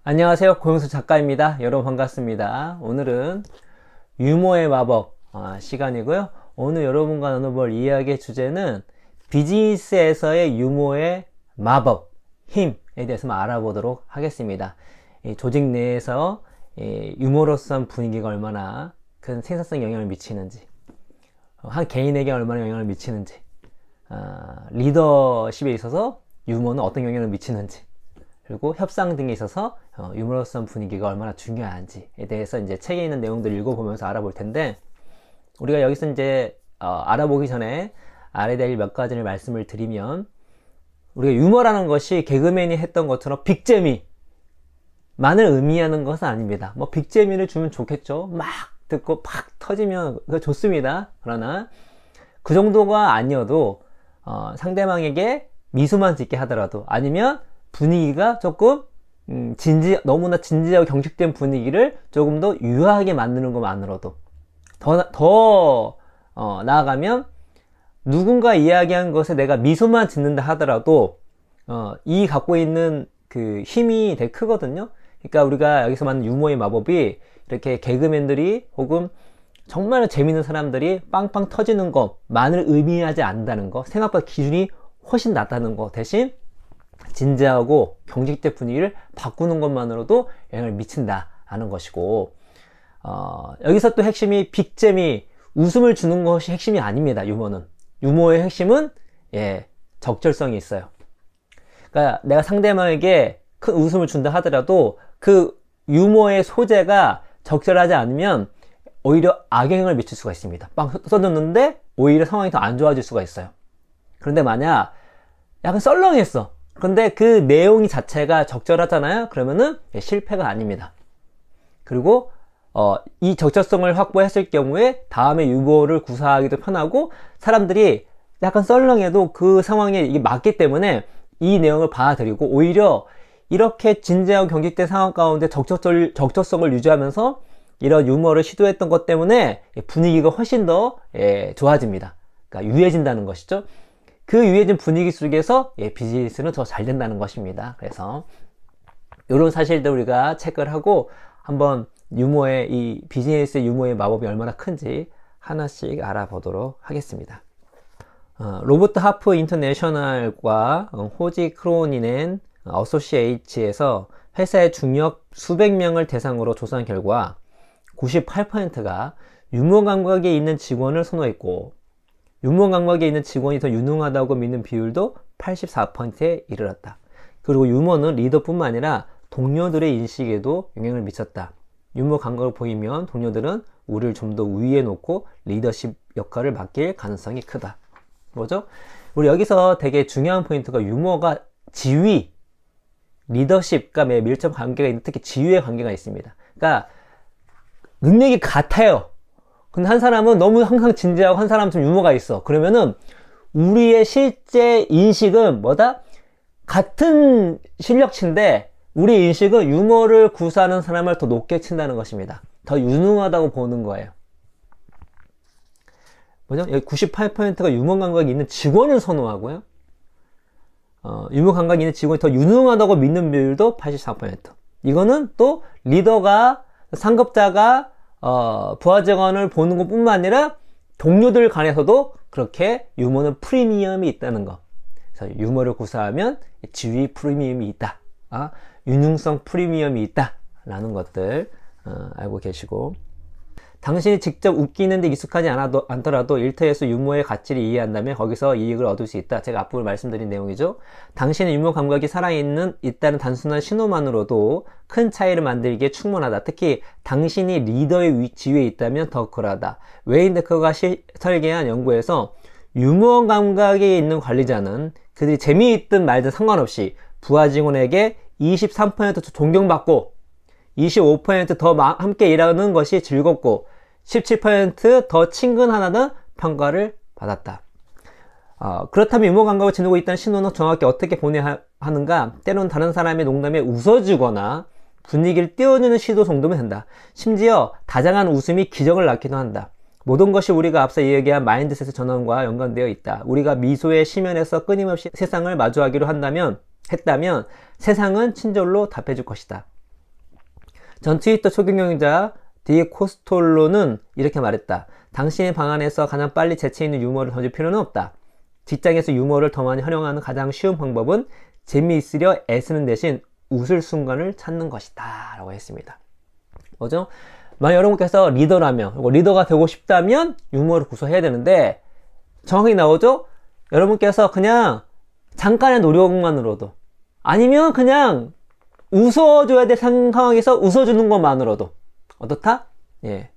안녕하세요. 고영수 작가입니다. 여러분 반갑습니다. 오늘은 유머의 마법 시간이고요. 오늘 여러분과 나눠볼 이야기의 주제는 비즈니스에서의 유머의 마법, 힘에 대해서 알아보도록 하겠습니다. 이 조직 내에서 유머러스한 분위기가 얼마나 큰 생산성에 영향을 미치는지, 한 개인에게 얼마나 영향을 미치는지, 리더십에 있어서 유머는 어떤 영향을 미치는지, 그리고 협상 등에 있어서 유머러스한 분위기가 얼마나 중요한지에 대해서 이제 책에 있는 내용들을 읽어보면서 알아볼 텐데, 우리가 여기서 이제 알아보기 전에 알아야 될 몇 가지를 말씀을 드리면, 우리가 유머라는 것이 개그맨이 했던 것처럼 빅재미만을 의미하는 것은 아닙니다. 뭐 빅재미를 주면 좋겠죠. 막 듣고 팍 터지면 그거 좋습니다. 그러나 그 정도가 아니어도 상대방에게 미소만 짓게 하더라도, 아니면 분위기가 조금 너무나 진지하고 경직된 분위기를 조금 더 유하게 만드는 것만으로도, 더 나아가면 누군가 이야기한 것에 내가 미소만 짓는다 하더라도 이 갖고 있는 그 힘이 되게 크거든요. 그러니까 우리가 여기서 만든 유머의 마법이, 이렇게 개그맨들이 혹은 정말 재밌는 사람들이 빵빵 터지는 것만을 의미하지 않는다는 거, 생각보다 기준이 훨씬 낮다는 거, 대신 진지하고 경직된 분위기를 바꾸는 것만으로도 영향을 미친다 하는 것이고, 여기서 또 핵심이 빅재미, 웃음을 주는 것이 핵심이 아닙니다. 유머의 핵심은 적절성이 있어요. 그러니까 내가 상대방에게 큰 웃음을 준다 하더라도 그 유머의 소재가 적절하지 않으면 오히려 악영향을 미칠 수가 있습니다. 빵 써줬는데 오히려 상황이 더 안 좋아질 수가 있어요. 그런데 만약 약간 썰렁했어, 그런데 그 내용이 자체가 적절하잖아요. 그러면은 실패가 아닙니다. 그리고 이 적절성을 확보했을 경우에 다음에 유머를 구사하기도 편하고, 사람들이 약간 썰렁해도 그 상황에 이게 맞기 때문에 이 내용을 받아들이고, 오히려 이렇게 진지하고 경직된 상황 가운데 적절성을 유지하면서 이런 유머를 시도했던 것 때문에 분위기가 훨씬 더 좋아집니다. 그러니까 유해진다는 것이죠. 그 유해진 분위기 속에서 비즈니스는 더 잘 된다는 것입니다. 그래서 이런 사실들 우리가 체크를 하고 한번 이 비즈니스의 유머의 마법이 얼마나 큰지 하나씩 알아보도록 하겠습니다. 로버트 하프 인터내셔널과 호지 크로니넨 어소시에이츠에서 회사의 중역 수백 명을 대상으로 조사한 결과 98%가 유머 감각에 있는 직원을 선호했고, 유머 감각에 있는 직원이 더 유능하다고 믿는 비율도 84%에 이르렀다. 그리고 유머는 리더뿐만 아니라 동료들의 인식에도 영향을 미쳤다. 유머 감각을 보이면 동료들은 우리를 좀 더 위에 놓고 리더십 역할을 맡길 가능성이 크다. 뭐죠? 우리 여기서 되게 중요한 포인트가, 유머가 지위, 리더십과 매우 밀접 관계가 있는, 특히 지위의 관계가 있습니다. 그러니까 능력이 같아요. 근데 한 사람은 너무 항상 진지하고 한 사람은 좀 유머가 있어. 그러면은 우리의 실제 인식은 뭐다? 같은 실력치인데 우리 인식은 유머를 구사하는 사람을 더 높게 친다는 것입니다. 더 유능하다고 보는 거예요. 뭐죠? 여기 98%가 유머 감각이 있는 직원을 선호하고요. 유머 감각이 있는 직원이 더 유능하다고 믿는 비율도 84%. 이거는 또 리더가, 상급자가 부하 직원을 보는 것 뿐만 아니라 동료들 간에서도 그렇게 유머는 프리미엄이 있다는 거. 그래서 유머를 구사하면 지위 프리미엄이 있다, 유능성 프리미엄이 있다 라는 것들 알고 계시고, 당신이 직접 웃기는데 익숙하지 않더라도 일터에서 유머의 가치를 이해한다면 거기서 이익을 얻을 수 있다. 제가 앞부분 말씀드린 내용이죠. 당신의 유머 감각이 있다는 단순한 신호만으로도 큰 차이를 만들기에 충분하다. 특히 당신이 리더의 지위에 있다면 더 그러하다. 웨인 데커가 설계한 연구에서 유머 감각이 있는 관리자는 그들이 재미있든 말든 상관없이 부하 직원에게 23% 존경받고, 25% 더 함께 일하는 것이 즐겁고, 17% 친근하다는 평가를 받았다. 그렇다면 유머 감각을 지니고 있다는 신호는 정확히 어떻게 보내야 하는가? 때론 다른 사람의 농담에 웃어주거나 분위기를 띄워주는 시도 정도면 된다. 심지어 다정한 웃음이 기적을 낳기도 한다. 모든 것이 우리가 앞서 이야기한 마인드셋의 전환과 연관되어 있다. 우리가 미소의 심연에서 끊임없이 세상을 마주하기로 했다면 세상은 친절로 답해줄 것이다. 전 트위터 초경영자 디 코스톨로는 이렇게 말했다. 당신의 방 안에서 가장 빨리 재치 있는 유머를 던질 필요는 없다. 직장에서 유머를 더 많이 활용하는 가장 쉬운 방법은 재미있으려 애쓰는 대신 웃을 순간을 찾는 것이다 라고 했습니다. 뭐죠? 만약 여러분께서 리더라면, 리더가 되고 싶다면 유머를 구사해야 되는데 정확히 나오죠? 여러분께서 그냥 잠깐의 노력만으로도 아니면 그냥 웃어줘야 될 상황에서 웃어주는 것만으로도 어떻다? 예.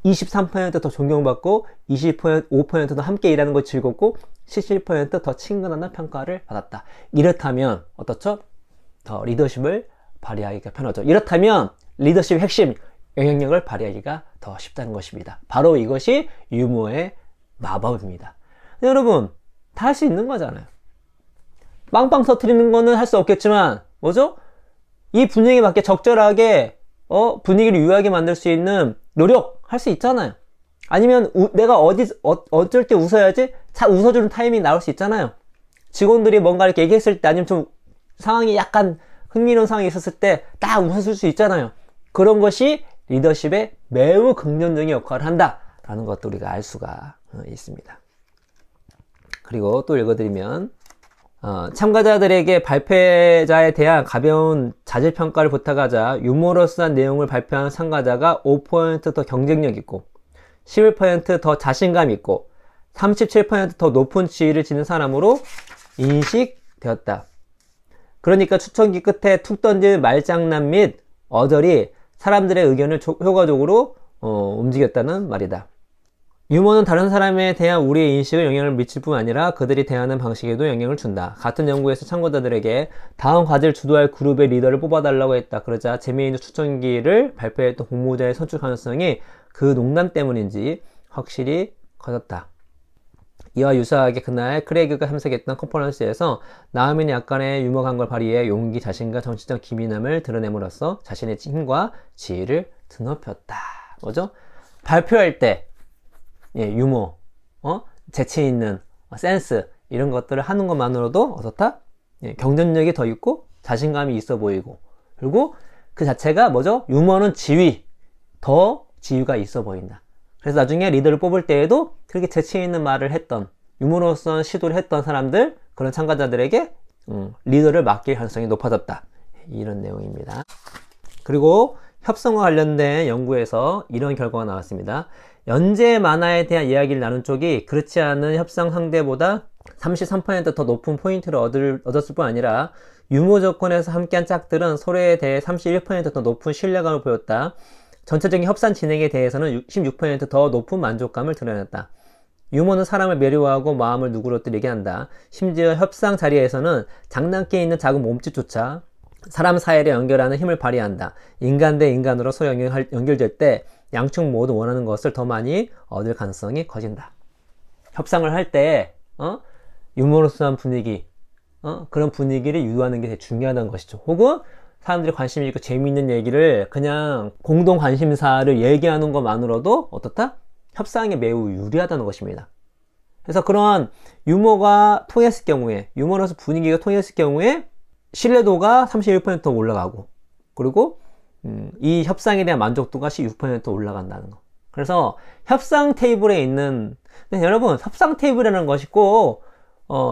23%더 존경받고 25%더 함께 일하는 거 즐겁고 17%더 친근하다는 평가를 받았다. 이렇다면 어떻죠? 더 리더십을 발휘하기가 편하죠. 이렇다면 리더십의 핵심 영향력을 발휘하기가 더 쉽다는 것입니다. 바로 이것이 유머의 마법입니다. 여러분 다 할 수 있는 거잖아요. 빵빵 터트리는 거는 할 수 없겠지만 뭐죠? 이 분위기에 맞게 적절하게 분위기를 유하게 만들 수 있는 노력 할 수 있잖아요. 아니면 내가 어쩔 때 웃어야지 웃어주는 타이밍이 나올 수 있잖아요. 직원들이 뭔가 이렇게 얘기했을 때 아니면 좀 상황이 약간 흥미로운 상황이 있었을 때 딱 웃어줄 수 있잖아요. 그런 것이 리더십에 매우 긍정적인 역할을 한다 라는 것도 우리가 알 수가 있습니다. 그리고 또 읽어드리면 참가자들에게 발표자에 대한 가벼운 자질평가를 부탁하자 유머러스한 내용을 발표한 참가자가 5% 더 경쟁력 있고 11% 더 자신감 있고 37% 더 높은 지위를 지닌 사람으로 인식되었다. 그러니까 추천기 끝에 툭 던진 말장난 및 어절이 사람들의 의견을 효과적으로 움직였다는 말이다. 유머는 다른 사람에 대한 우리의 인식에 영향을 미칠 뿐 아니라 그들이 대하는 방식에도 영향을 준다. 같은 연구에서 참가자들에게 다음 과제를 주도할 그룹의 리더를 뽑아달라고 했다. 그러자 재미있는 추천기를 발표했던 공모자의 선출 가능성이 그 농담 때문인지 확실히 커졌다. 이와 유사하게 그날 크레이그가 참석했던 컨퍼런스에서 나오민이 약간의 유머감을 발휘해 용기, 자신과 정치적 기민함을 드러냄으로써 자신의 힘과 지위를 드높였다. 뭐죠? 발표할 때 유머, 재치 있는 센스 이런 것들을 하는 것만으로도 어떻다? 경쟁력이 더 있고 자신감이 있어 보이고 그리고 그 자체가 뭐죠? 유머는 더 지위가 있어 보인다. 그래서 나중에 리더를 뽑을 때에도 그렇게 재치 있는 말을 했던 유머러스한 시도를 했던 사람들 그런 참가자들에게 리더를 맡길 가능성이 높아졌다. 이런 내용입니다. 그리고 협성과 관련된 연구에서 이런 결과가 나왔습니다. 연재 만화에 대한 이야기를 나눈 쪽이 그렇지 않은 협상 상대보다 33% 더 높은 포인트를 얻었을 뿐 아니라 유머 조건에서 함께한 짝들은 서로에 대해 31% 더 높은 신뢰감을 보였다. 전체적인 협상 진행에 대해서는 16% 더 높은 만족감을 드러냈다. 유머는 사람을 매료하고 마음을 누그러뜨리게 한다. 심지어 협상 자리에서는 장난기 있는 작은 몸짓조차 사람 사이를 연결하는 힘을 발휘한다. 인간 대 인간으로 서로 연결될 때 양측 모두 원하는 것을 더 많이 얻을 가능성이 커진다. 협상을 할 때 유머러스한 분위기 그런 분위기를 유도하는 게 되게 중요하다는 것이죠. 혹은 사람들이 관심 있고 재미있는 얘기를 그냥 공동 관심사를 얘기하는 것만으로도 어떻다? 협상에 매우 유리하다는 것입니다. 그래서 그러한 유머가 통했을 경우에 유머러스 분위기가 통했을 경우에 신뢰도가 31% 올라가고 그리고 이 협상에 대한 만족도가 16% 올라간다는 거. 그래서 협상 테이블에 있는 여러분 협상 테이블이라는 것이 꼭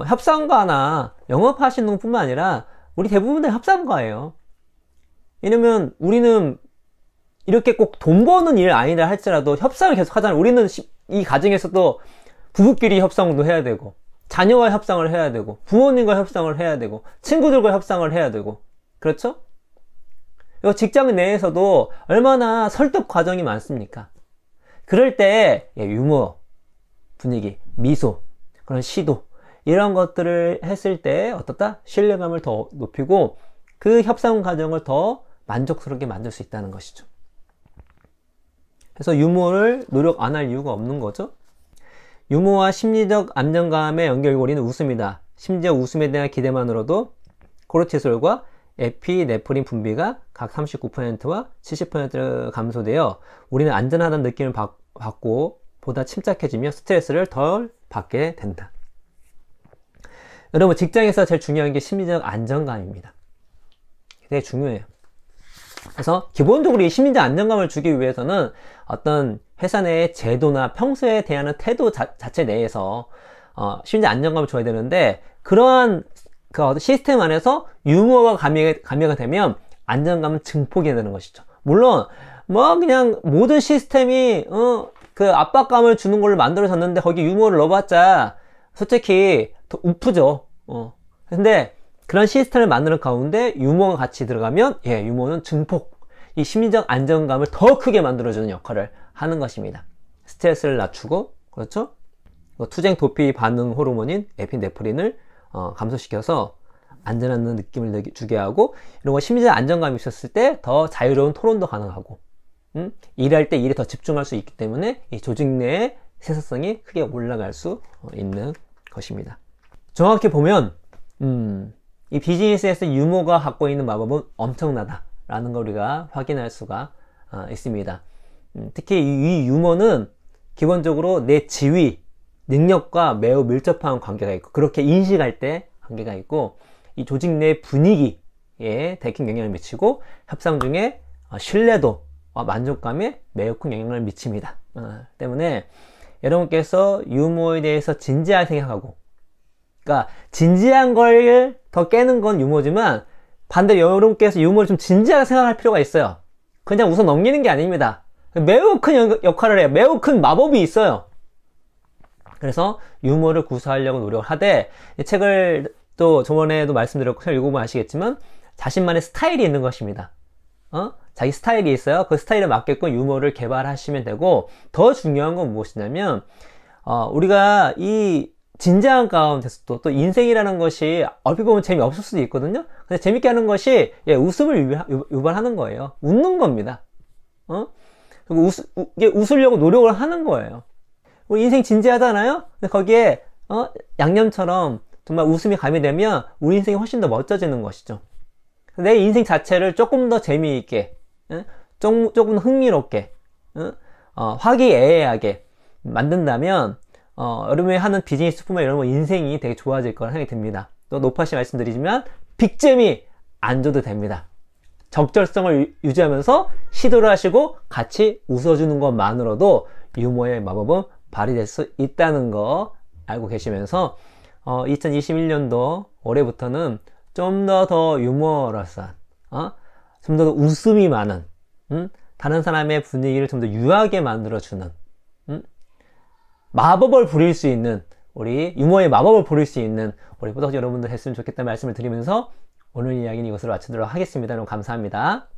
협상가나 영업하시는 분뿐만 아니라 우리 대부분 다 협상가예요. 왜냐면 우리는 이렇게 꼭 돈 버는 일 아니다 할지라도 협상을 계속 하잖아요. 우리는 이 가정에서도 부부끼리 협상도 해야 되고 자녀와 협상을 해야 되고 부모님과 협상을 해야 되고 친구들과 협상을 해야 되고 그렇죠? 직장 내에서도 얼마나 설득 과정이 많습니까? 그럴 때 유머, 분위기, 미소, 그런 시도 이런 것들을 했을 때 어떻다? 신뢰감을 더 높이고 그 협상 과정을 더 만족스럽게 만들 수 있다는 것이죠. 그래서 유머를 노력 안 할 이유가 없는 거죠. 유머와 심리적 안정감의 연결고리는 웃음이다. 심지어 웃음에 대한 기대만으로도 코르티솔과 에피네프린 분비가 각 39%와 70% 감소되어 우리는 안전하다는 느낌을 받고 보다 침착해지며 스트레스를 덜 받게 된다. 여러분 직장에서 제일 중요한 게 심리적 안정감입니다. 되게 중요해요. 그래서 기본적으로 이 심리적 안정감을 주기 위해서는 어떤 회사 내의 제도나 평소에 대하는 태도 자체 내에서 심리적 안정감을 줘야 되는데, 그러한 그 시스템 안에서 유머가 가미가 되면 안정감은 증폭이 되는 것이죠. 물론 뭐 그냥 모든 시스템이 그 압박감을 주는 걸로 만들어졌는데 거기 유머를 넣어봤자 솔직히 더 우프죠. 근데 그런 시스템을 만드는 가운데 유머가 같이 들어가면 유머는 증폭, 이 심리적 안정감을 더 크게 만들어주는 역할을 하는 것입니다. 스트레스를 낮추고, 그렇죠? 투쟁 도피 반응 호르몬인 에피네프린을 감소시켜서 안전한 느낌을 주게 하고, 이런 거 심리적 안정감이 있었을 때 더 자유로운 토론도 가능하고, 일할 때 일에 더 집중할 수 있기 때문에 이 조직 내의 생산성이 크게 올라갈 수 있는 것입니다. 정확히 보면 이 비즈니스에서 유머가 갖고 있는 마법은 엄청나다라는 걸 우리가 확인할 수가 있습니다. 특히 이 유머는 기본적으로 내 지위, 능력과 매우 밀접한 관계가 있고, 그렇게 인식할 때 관계가 있고, 이 조직 내 분위기에 되게 큰 영향을 미치고, 협상 중에 신뢰도와 만족감에 매우 큰 영향을 미칩니다. 때문에 여러분께서 유머에 대해서 진지하게 생각하고, 그러니까 진지한 걸 더 깨는 건 유머지만, 반대로 여러분께서 유머를 좀 진지하게 생각할 필요가 있어요. 그냥 웃어 넘기는 게 아닙니다. 매우 큰 역할을 해요. 매우 큰 마법이 있어요. 그래서 유머를 구사하려고 노력을 하되, 이 책을 또 저번에도 말씀드렸고 읽어보면 아시겠지만 자신만의 스타일이 있는 것입니다. 자기 스타일이 있어요. 그 스타일에 맞게끔 유머를 개발하시면 되고, 더 중요한 건 무엇이냐면 우리가 이 진지한 가운데서 또 인생이라는 것이 얼핏 보면 재미없을 수도 있거든요. 근데 재밌게 하는 것이 웃음을 유발하는 거예요. 웃는 겁니다. 그리고 웃으려고 노력을 하는 거예요. 우리 인생 진지하잖아요? 근데 거기에 양념처럼 정말 웃음이 가미되면 우리 인생이 훨씬 더 멋져지는 것이죠. 내 인생 자체를 조금 더 재미있게, 조금 흥미롭게, 화기애애하게 만든다면 여러분이 하는 비즈니스뿐만 아니라 인생이 되게 좋아질 거라는 생각이 듭니다. 또 높아시 말씀드리지만 빅잼이 안 줘도 됩니다. 적절성을 유지하면서 시도를 하시고 같이 웃어주는 것만으로도 유머의 마법은 발휘될 수 있다는 거 알고 계시면서 2021년도 올해부터는 좀 더 유머러스한, 좀 더 웃음이 많은, 다른 사람의 분위기를 좀 더 유하게 만들어주는, 마법을 부릴 수 있는, 우리 유머의 마법을 부릴 수 있는 우리 뿌덕지 여러분들 했으면 좋겠다는 말씀을 드리면서 오늘 이야기는 이것으로 마치도록 하겠습니다. 여러분 감사합니다.